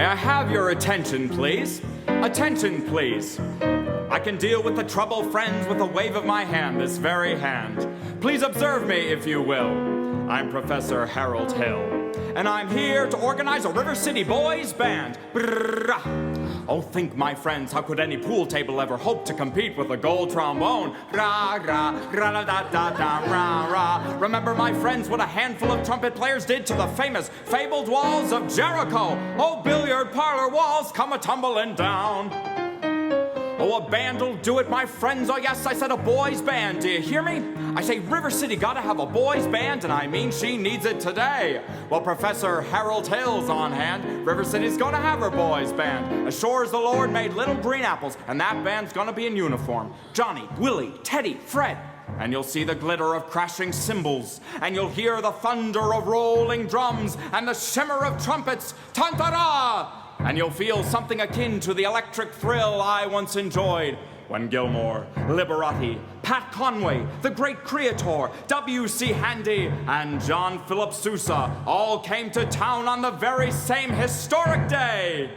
May I have your attention, please? Attention, please. I can deal with the trouble, friends, with a wave of my hand, this very hand. Please observe me, if you will. I'm Professor Harold Hill, and I'm here to organize a River City Boys Band. Brrrah. Oh, think, my friends, how could any pool table ever hope to compete with a gold trombone? Ra, ra, ra, da, da, da, da, ra, ra. Remember, my friends, what a handful of trumpet players did to the famous, fabled walls of Jericho. Oh, billiard parlor walls come a-tumbling down. Oh, a band'll do it, my friends. Oh, yes, I said a boys' band. Do you hear me? I say River City gotta have a boys' band, and I mean she needs it today. Well, Professor Harold Hill's on hand. River City's gonna have her boys' band. As sure as the Lord made little green apples, and that band's gonna be in uniform. Johnny, Willie, Teddy, Fred. And you'll see the glitter of crashing cymbals, and you'll hear the thunder of rolling drums, and the shimmer of trumpets. Tantara! And you'll feel something akin to the electric thrill I once enjoyed when Gilmore, Liberati, Pat Conway, the great Creator, W.C. Handy, and John Philip Sousa all came to town on the very same historic day.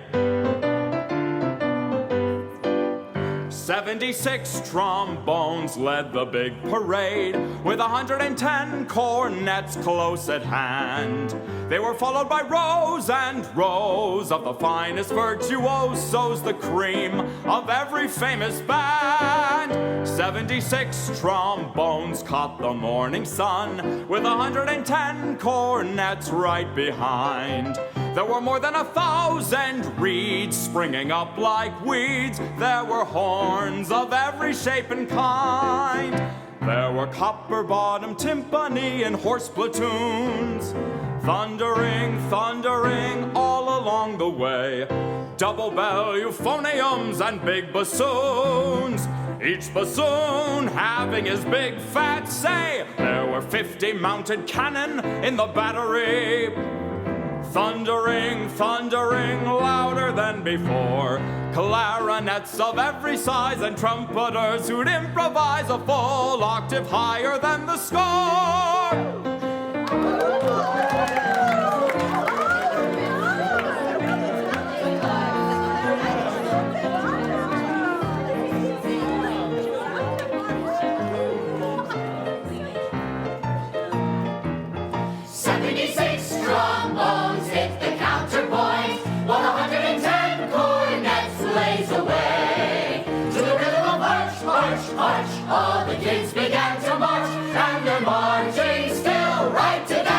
76 trombones led the big parade, with 110 cornets close at hand. They were followed by rows and rows of the finest virtuosos, the cream of every famous band. 76 trombones caught the morning sun, with 110 cornets right behind. There were more than 1,000 reeds springing up like weeds. There were horns of every shape and kind. There were copper-bottom timpani and horse platoons, thundering, thundering all along the way. Double bell euphoniums and big bassoons, each bassoon having his big fat say. There were 50 mounted cannon in the battery, thundering, thundering louder than before. Clarinets of every size and trumpeters who'd improvise a full octave higher than the score. All the kids began to march, and they're marching still right today.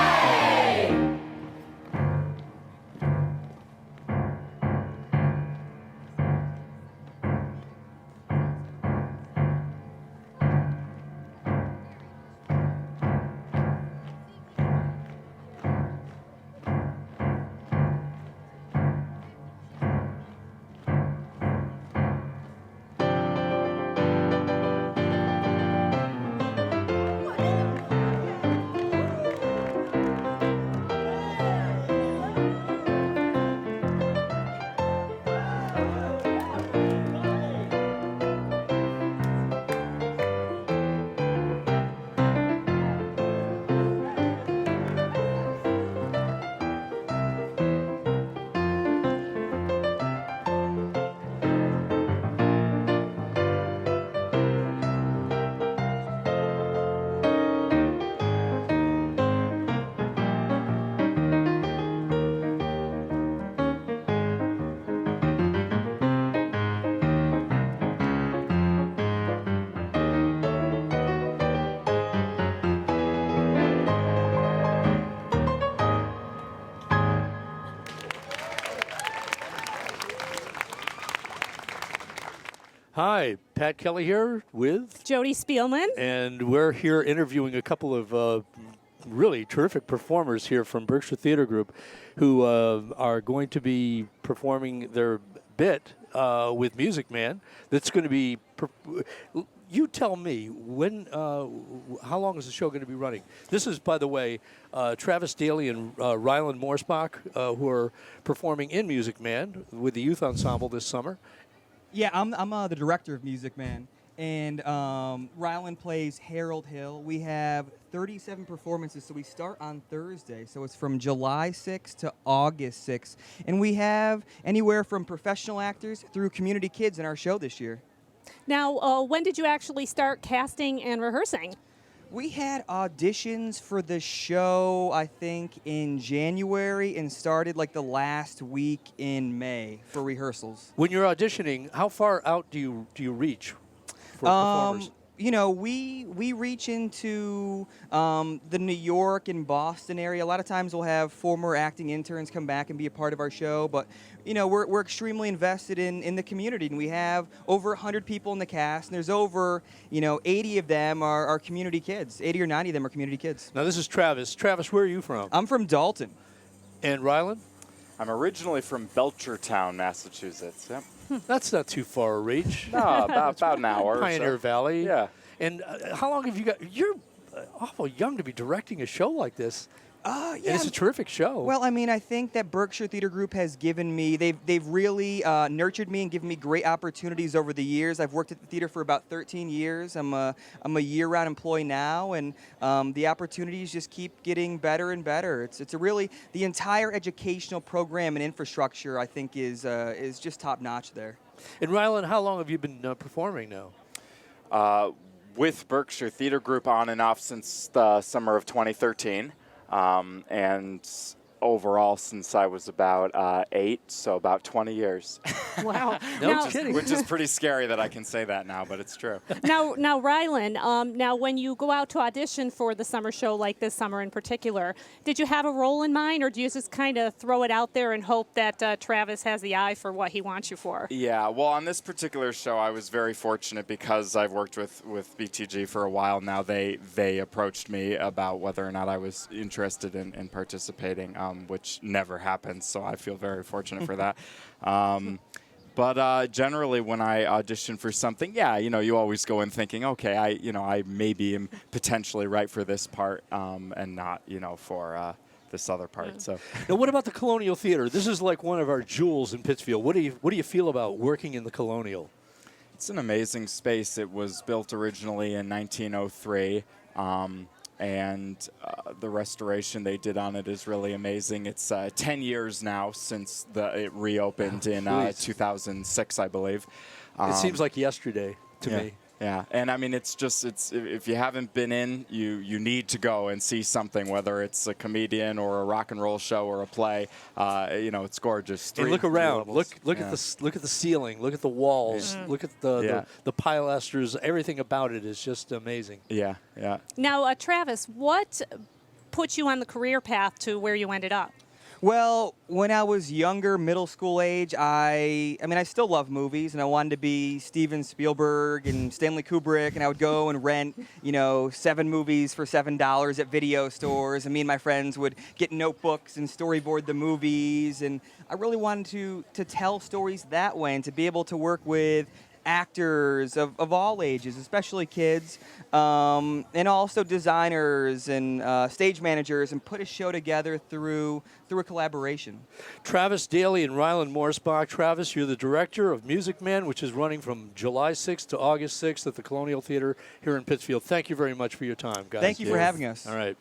Hi, Pat Kelly here with Jody Spielmann. And we're here interviewing a couple of really terrific performers here from Berkshire Theater Group who are going to be performing their bit with Music Man. That's going to be... You tell me, when, how long is the show going to be running? This is, by the way, Travis Daly and Rylan Morsbach, who are performing in Music Man with the youth ensemble this summer. Yeah, I'm the director of Music Man, and Rylan plays Harold Hill. We have 37 performances, so we start on Thursday. So it's from July 6th to August 6th. And we have anywhere from professional actors through community kids in our show this year. Now, when did you actually start casting and rehearsing? We had auditions for the show, I think, in January and started like the last week in May for rehearsals. When you're auditioning, how far out do you reach for performers? You know, we reach into the New York and Boston area. A lot of times we'll have former acting interns come back and be a part of our show, but you know, we're extremely invested in the community, and we have over 100 people in the cast, and there's over, 80 of them are community kids. 80 or 90 of them are community kids. Now, this is Travis. Travis, where are you from? I'm from Dalton. And Rylan? I'm originally from Belchertown, Massachusetts. Yep. That's not too far a reach. No, about an hour. Pioneer or so. Valley. Yeah. And how long have you got? You're awful young to be directing a show like this. Yeah. And it's a terrific show. Well, I mean, I think that Berkshire Theater Group has given me, they've really nurtured me and given me great opportunities over the years. I've worked at the theater for about 13 years. I'm a year-round employee now, and the opportunities just keep getting better and better. It's a really, the entire educational program and infrastructure, I think, is just top-notch there. And Rylan, how long have you been performing now? With Berkshire Theater Group on and off since the summer of 2013. And overall since I was about 8, so about 20 years. Wow. No kidding. Which is pretty scary that I can say that now, but it's true. Now, Rylan, now when you go out to audition for the summer show like this summer in particular, did you have a role in mind, or do you just kind of throw it out there and hope that Travis has the eye for what he wants you for? Yeah, well, on this particular show, I was very fortunate because I've worked with BTG for a while now. They approached me about whether or not I was interested in participating, which never happens, so I feel very fortunate for that. But generally, when I audition for something, yeah, you always go in thinking, okay, I maybe am potentially right for this part, and not, for this other part. So, now, what about the Colonial Theater? This is like one of our jewels in Pittsfield. What do you feel about working in the Colonial? It's an amazing space. It was built originally in 1903. And the restoration they did on it is really amazing. It's 10 years now since it reopened in 2006, I believe. It seems like yesterday to me. Yeah, and I mean, it's if you haven't been in, you need to go and see something, whether it's a comedian or a rock and roll show or a play. It's gorgeous. Hey, look around. Look at the ceiling. Look at the walls. Look at the pilasters. Everything about it is just amazing. Yeah. Now, Travis, what put you on the career path to where you ended up? Well, when I was younger, middle school age, I still love movies, and I wanted to be Steven Spielberg and Stanley Kubrick, and I would go and rent, 7 movies for $7 at video stores, and me and my friends would get notebooks and storyboard the movies, and I really wanted to tell stories that way and to be able to work with actors of all ages, especially kids, and also designers and stage managers, and put a show together through a collaboration. Travis Daly and Rylan Morsbach. Travis, you're the director of Music Man, which is running from July 6th to August 6th at the Colonial Theater here in Pittsfield. Thank you very much for your time, guys. Thank you for having us. All right.